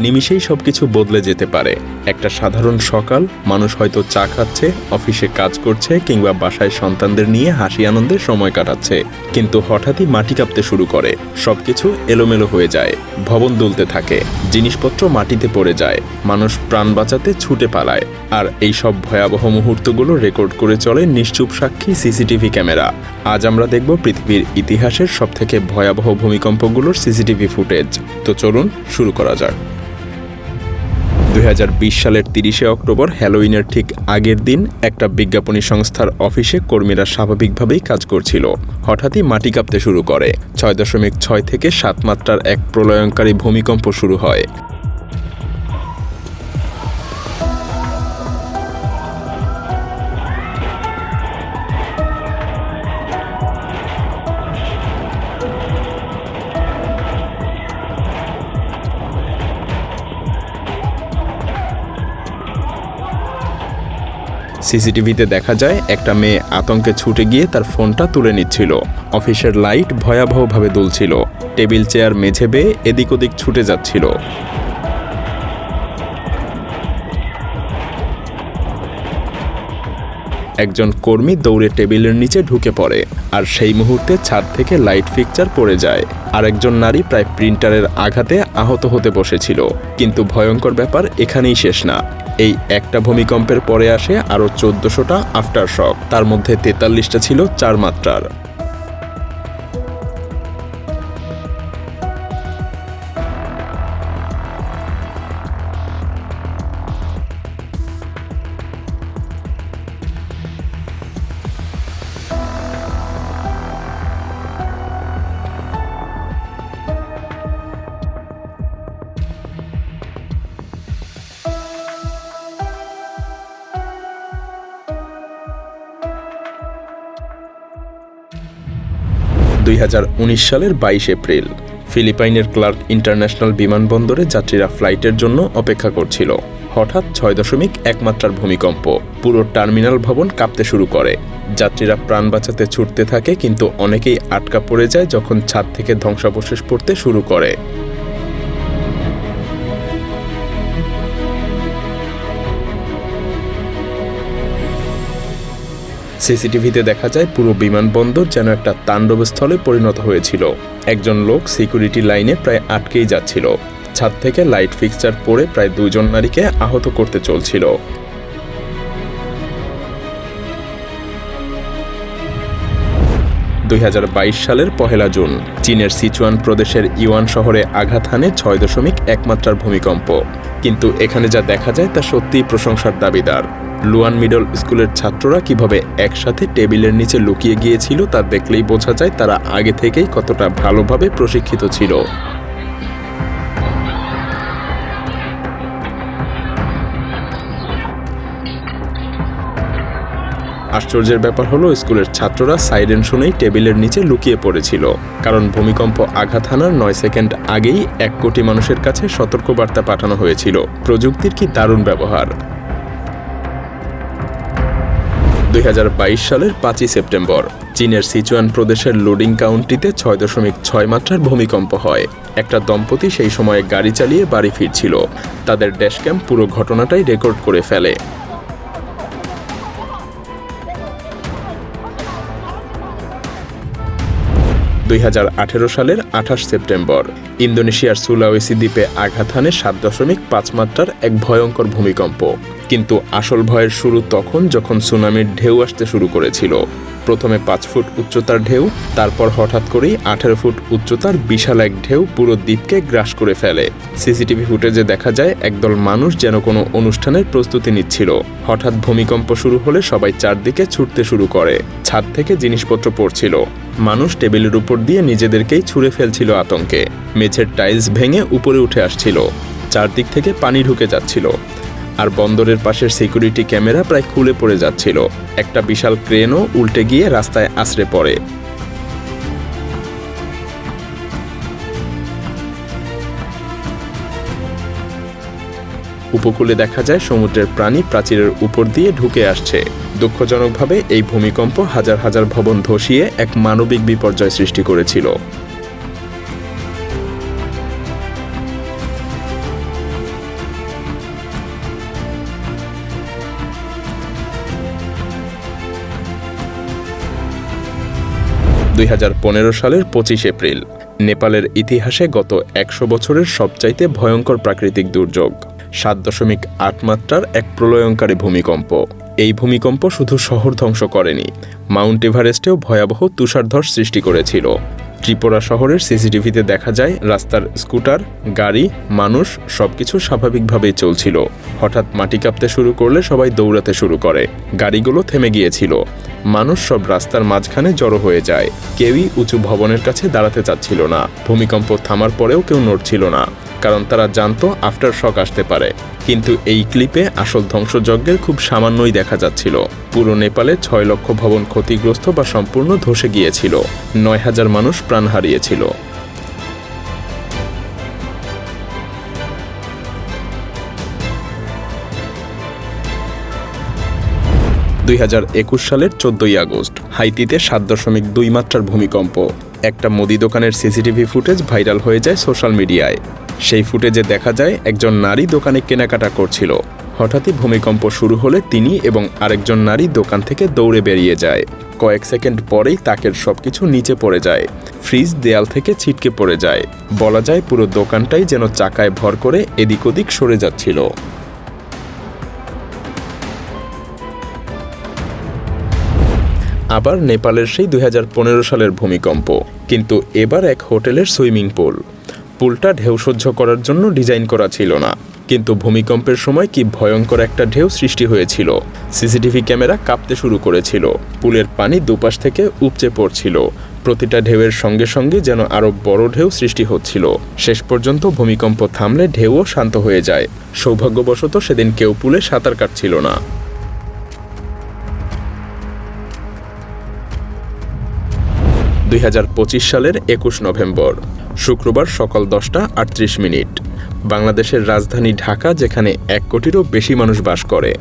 নিমিষেই সবকিছু বদলে যেতে পারে। একটা সাধারণ সকাল, মানুষ হয়তো চা খাচ্ছে, অফিসে কাজ করছে কিংবা বাসায় সন্তানদের নিয়ে হাসি আনন্দের সময় কাটাচ্ছে, কিন্তু হঠাৎই মাটি কাঁপতে শুরু করে। সবকিছু এলোমেলো হয়ে যায়, ভবন দুলতে থাকে, জিনিসপত্র মাটিতে পড়ে যায়, মানুষ প্রাণ বাঁচাতে ছুটে পালায়। আর এই সব ভয়াবহ মুহূর্তগুলো রেকর্ড করে চলে নিশ্চুপ সাক্ষী সিসিটিভি ক্যামেরা। আজ আমরা দেখব পৃথিবীর ইতিহাসের সবথেকে ভয়াবহ ভূমিকম্পগুলোর সিসিটিভি ফুটেজ। তো চলুন শুরু করা যাক। 2020 সালের 30শে অক্টোবর, হ্যালোউইনের ঠিক আগের দিন একটা বিজ্ঞাপনী সংস্থার অফিসে কর্মীরা স্বাভাবিকভাবেই কাজ করছিল। হঠাৎই মাটি কাঁপতে শুরু করে। 6.6 থেকে 7 মাত্রার এক প্রলয়ঙ্কারী ভূমিকম্প শুরু হয়। সিসিটিভিতে দেখা যায় একটা মেয়ে আতঙ্কে ছুটে গিয়ে তার ফোনটা তুলে নিচ্ছিল। অফিসের লাইট ভয়াবহভাবে দুলছিল, টেবিল চেয়ার মেঝে বেয়ে এদিক ওদিক ছুটে যাচ্ছিল। একজন কর্মী দৌড়ে টেবিলের নিচে ঢুকে পড়ে, আর সেই মুহূর্তে ছাদ থেকে লাইট ফিকচার পড়ে যায়। আরেকজন নারী প্রায় প্রিন্টারের আঘাতে আহত হতে বসেছিল। কিন্তু ভয়ঙ্কর ব্যাপার এখানেই শেষ না। এই একটা ভূমিকম্পের পরে আসে আরও 1400টা আফটার শক, তার মধ্যে 43টা ছিল 4 মাত্রার। সালের 22 এপ্রিল, ফিলিপাইনের ক্লার্ক ইন্টারন্যাশনাল বিমানবন্দরে যাত্রীরা ফ্লাইটের জন্য অপেক্ষা করছিল। হঠাৎ 6.1 মাত্রার ভূমিকম্প, পুরো টার্মিনাল ভবন কাঁপতে শুরু করে। যাত্রীরা প্রাণ বাঁচাতে ছুটতে থাকে, কিন্তু অনেকেই আটকা পড়ে যায় যখন ছাদ থেকে ধ্বংসাবশেষ পড়তে শুরু করে। সিসিটিভিতে দেখা যায় পুরো বিমানবন্দর যেন একটা তাণ্ডবস্থলে পরিণত হয়েছিল। একজন লোক সিকিউরিটি লাইনে প্রায় আটকেই যাচ্ছিল। ছাদ থেকে লাইট ফিক্সচার পড়ে প্রায় 2 জন নারীকে আহত করতে চলছিল। সালের 1 জুন, চীনের সিচুয়ান প্রদেশের ইউয়ান শহরে আঘাত হানে 6.1 মাত্রার ভূমিকম্প। কিন্তু এখানে যা দেখা যায় তা সত্যিই প্রশংসার দাবিদার। লুয়ান মিডল স্কুলের ছাত্ররা কিভাবে একসাথে টেবিলের নিচে লুকিয়ে গিয়েছিল তা দেখলেই বোঝা যায় তারা আগে থেকেই কতটা ভালোভাবে প্রশিক্ষিত ছিল। আশ্চর্যের ব্যাপার হলো, স্কুলের ছাত্ররা সাইরেন শুনেই টেবিলের নিচে লুকিয়ে পড়েছিল, কারণ ভূমিকম্প আঘাত হানার 9 সেকেন্ড আগেই 1 কোটি মানুষের কাছে সতর্কবার্তা পাঠানো হয়েছিল। প্রযুক্তির কি দারুণ ব্যবহার! 2022 সালের 5 সেপ্টেম্বর, চীনের সিচুয়ান প্রদেশের লুডিং কাউন্টিতে 6.6 মাত্রার ভূমিকম্প হয়। একটা দম্পতি সেই সময়ে গাড়ি চালিয়ে বাড়ি ফিরছিল। তাদের ড্যাশক্যাম পুরো ঘটনাটাই রেকর্ড করে ফেলে। 2018 সালের 28 সেপ্টেম্বর, ইন্দোনেশিয়ার সুলাওয়েসি দ্বীপে আঘাত হানে 7.5 মাত্রার এক ভয়ঙ্কর ভূমিকম্প। কিন্তু আসল ভয়ের শুরু তখন যখন সুনামির ঢেউ আসতে শুরু করেছিল। প্রথমে 5 ফুট উচ্চতার ঢেউ, তারপর হঠাৎ করেই 18 ফুট উচ্চতার বিশাল এক ঢেউ পুরো দ্বীপকে গ্রাস করে ফেলে। সিসিটিভি ফুটেজে দেখা যায় একদল মানুষ যেন কোনো অনুষ্ঠানের প্রস্তুতি নিচ্ছিল। হঠাৎ ভূমিকম্প শুরু হলে সবাই চারদিকে ছুটতে শুরু করে। ছাদ থেকে জিনিসপত্র পড়ছিল, মানুষ টেবিলের উপর দিয়ে নিজেদেরকেই ছুঁড়ে ফেলছিল আতঙ্কে। মেঝের টাইলস ভেঙে উপরে উঠে আসছিল, চারদিক থেকে পানি ঢুকে যাচ্ছিল, আর বন্দরের পাশের সিকিউরিটি ক্যামেরা প্রায় খুলে পড়ে যাচ্ছিল। একটা বিশাল ক্রেনও উল্টে গিয়ে রাস্তায় আছড়ে পড়ে। উপকূলে দেখা যায় সমুদ্রের প্রাণী প্রাচীরের উপর দিয়ে ঢুকে আসছে। দুঃখজনকভাবে এই ভূমিকম্প হাজার হাজার ভবন ধসিয়ে এক মানবিক বিপর্যয় সৃষ্টি করেছিল। 2015 সালের 25 এপ্রিল নেপালের ইতিহাসে গত 100 বছরের সবচাইতে ভয়ঙ্কর প্রাকৃতিক দুর্যোগ 7.8 মাত্রার এক প্রলয়ঙ্কারী ভূমিকম্প। এই ভূমিকম্প শুধু শহর ধ্বংস করেনি, মাউন্ট এভারেস্টেও ভয়াবহ তুষারধস সৃষ্টি করেছিল। ত্রিপুরা শহরের সিসিটিভিতে দেখা যায় রাস্তার স্কুটার, গাড়ি, মানুষ সবকিছু স্বাভাবিকভাবেই চলছিল। হঠাৎ মাটি কাঁপতে শুরু করলে সবাই দৌড়াতে শুরু করে। গাড়িগুলো থেমে গিয়েছিল। মানুষ সব রাস্তার মাঝখানে জড়ো হয়ে যায়। কেউই উঁচু ভবনের কাছে দাঁড়াতে চাচ্ছিল না। ভূমিকম্প থামার পরেও কেউ নড়ছিল না, কারণ তারা জানতো আফটার শক আসতে পারে। কিন্তু এই ক্লিপে আসল ধ্বংসযজ্ঞের খুব সামান্যই দেখা যাচ্ছিল। পুরো নেপালে 6 লক্ষ ভবন ক্ষতিগ্রস্ত বা সম্পূর্ণ ধসে গিয়েছিল। 9,000 মানুষ প্রাণ হারিয়েছিল। সালের 14 আগস্ট হাইতিতে 7.2 মাত্রার ভূমিকম্প। একটা মুদি দোকানের সিসিটিভি ফুটেজ ভাইরাল হয়ে যায় সোশ্যাল মিডিয়ায়। সেই ফুটেজে দেখা যায় একজন নারী দোকানে কেনাকাটা করছিল। হঠাৎই ভূমিকম্প শুরু হলে তিনি এবং আরেকজন নারী দোকান থেকে দৌড়ে বেরিয়ে যায়। কয়েক সেকেন্ড পরেই তাকের সবকিছু নিচে পড়ে যায়। ফ্রিজ দেয়াল থেকে ছিটকে পড়ে যায়। বলা যায় পুরো দোকানটাই যেন চাকায় ভর করে এদিক ওদিক সরে যাচ্ছিল। আবার নেপালের সেই 2015 সালের ভূমিকম্প, কিন্তু এবার এক হোটেলের সুইমিং পুল। পুলটা ঢেউ সহ্য করার জন্য ডিজাইন করা ছিল না, কিন্তু ভূমিকম্পের সময় কি ভয়ঙ্কর একটা ঢেউ সৃষ্টি হয়েছিল। সিসিটিভি ক্যামেরা কাঁপতে শুরু করেছিল। পুলের পানি দুপাশ থেকে উপচে পড়ছিল। প্রতিটা ঢেউয়ের সঙ্গে সঙ্গে যেন আরও বড় ঢেউ সৃষ্টি হচ্ছিল। শেষ পর্যন্ত ভূমিকম্প থামলে ঢেউও শান্ত হয়ে যায়। সৌভাগ্যবশত সেদিন কেউ পুলে সাঁতার কাটছিল না। 2025 সালের 21 নভেম্বর শুক্রবার সকাল 10:38। বাংলাদেশের রাজধানী ঢাকা, যেখানে 1 কোটিরও বেশি মানুষ বাস করে।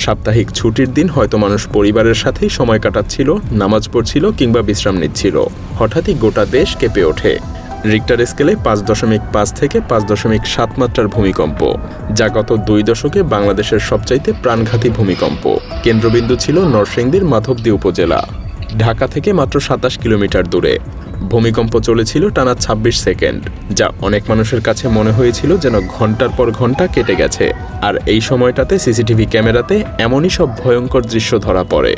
সাপ্তাহিক ছুটির দিন হয়তো মানুষ পরিবারের সাথেই সময় কাটাচ্ছিল, নামাজ পড়ছিল কিংবা বিশ্রাম নিচ্ছিল। হঠাৎই গোটা দেশ কেঁপে ওঠে। রিক্টার স্কেলে 5.5 থেকে 5.7 মাত্রার ভূমিকম্প, যা গত 2 দশকে বাংলাদেশের সবচাইতে প্রাণঘাতী ভূমিকম্প। কেন্দ্রবিন্দু ছিল নরসিংদীর মাধবদী উপজেলা, ঢাকা থেকে মাত্র 27 কিলোমিটার দূরে। ভূমিকম্প চলেছিল টানা 26 সেকেন্ড, যা অনেক মানুষের কাছে মনে হয়েছিল যেন ঘন্টার পর ঘন্টা কেটে গেছে। আর এই সময়টাতে সিসিটিভি ক্যামেরাতে এমনই সব ভয়ঙ্কর দৃশ্য ধরা পড়ে।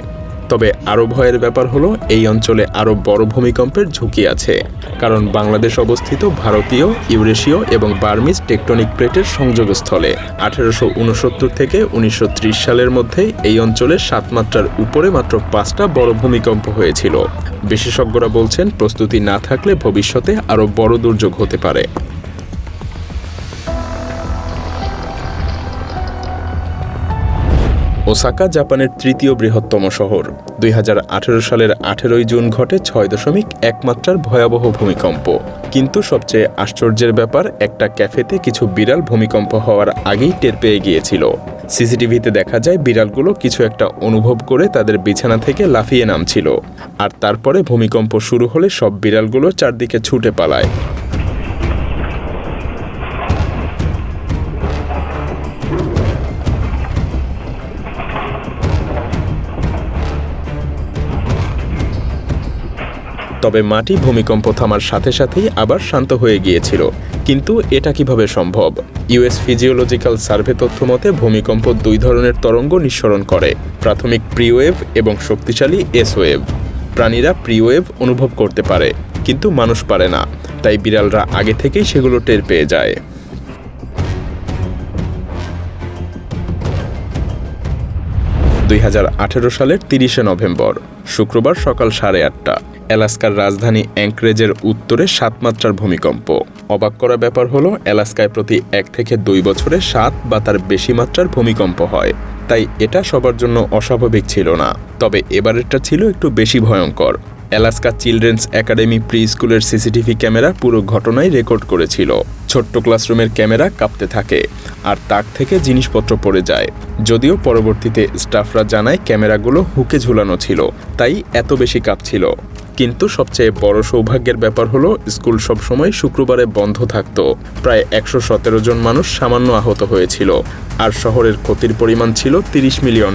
তবে আরও ভয়ের ব্যাপার হলো এই অঞ্চলে আরও বড় ভূমিকম্পের ঝুঁকি আছে, কারণ বাংলাদেশ অবস্থিত ভারতীয়, ইউরেশীয় এবং বার্মিজ টেকটনিক প্লেটের সংযোগস্থলে। 1869 থেকে 1930 সালের মধ্যে এই অঞ্চলে 7 মাত্রার উপরে মাত্র 5টা বড় ভূমিকম্প হয়েছিল। বিশেষজ্ঞরা বলছেন প্রস্তুতি না থাকলে ভবিষ্যতে আরও বড় দুর্যোগ হতে পারে। ওসাকা জাপানের তৃতীয় বৃহত্তম শহর। 2018 সালের 18 জুন ঘটে 6.1 মাত্রার ভয়াবহ ভূমিকম্প। কিন্তু সবচেয়ে আশ্চর্যের ব্যাপার, একটা ক্যাফেতে কিছু বিড়াল ভূমিকম্প হওয়ার আগেই টের পেয়ে গিয়েছিল। সিসিটিভিতে দেখা যায় বিড়ালগুলো কিছু একটা অনুভব করে তাদের বিছানা থেকে লাফিয়ে নামছিল। আর তারপরে ভূমিকম্প শুরু হলে সব বিড়ালগুলো চারদিকে ছুটে পালায়। তবে মাটি ভূমিকম্প থামার সাথে সাথেই আবার শান্ত হয়ে গিয়েছিল। কিন্তু এটা কিভাবে সম্ভব? ইউএস ফিজিওলজিক্যাল সার্ভে তথ্য মতে ভূমিকম্প 2 ধরনের তরঙ্গ নিঃসরণ করে, প্রাথমিক প্রিওয়েভ এবং শক্তিশালী এস ওয়েভ। প্রাণীরা প্রিওয়েভ অনুভব করতে পারে, কিন্তু মানুষ পারে না, তাই বিড়ালরা আগে থেকেই সেগুলো টের পেয়ে যায়। 2018 সালের 30 নভেম্বর শুক্রবার সকাল 8:30 অ্যালাস্কার রাজধানী অ্যাঙ্করেজের উত্তরে 7 মাত্রার ভূমিকম্প। অবাক করা ব্যাপার হলো, অ্যালাস্কায় প্রতি 1 থেকে 2 বছরে 7 বা তার বেশি মাত্রার ভূমিকম্প হয়, তাই এটা সবার জন্য অস্বাভাবিক ছিল না। তবে এবারেরটা ছিল একটু বেশি ভয়ঙ্কর। অ্যালাস্কা চিলড্রেন্স একাডেমি প্রি স্কুলের সিসিটিভি ক্যামেরা পুরো ঘটনাই রেকর্ড করেছিল। ছোট্ট ক্লাসরুমের ক্যামেরা কাঁপতে থাকে আর তাক থেকে জিনিসপত্র পড়ে যায়। যদিও পরবর্তীতে স্টাফরা জানায় ক্যামেরাগুলো হুকে ঝুলানো ছিল, তাই এত বেশি কাঁপছিল। কিন্তু সবচেয়ে বড় সৌভাগ্যের ব্যাপার হলো স্কুল সবসময় শুক্রবারে বন্ধ থাকত। প্রায় 117 জন মানুষ সামান্য আহত হয়েছিল, আর শহরের ক্ষতির পরিমাণ ছিল $30 মিলিয়ন।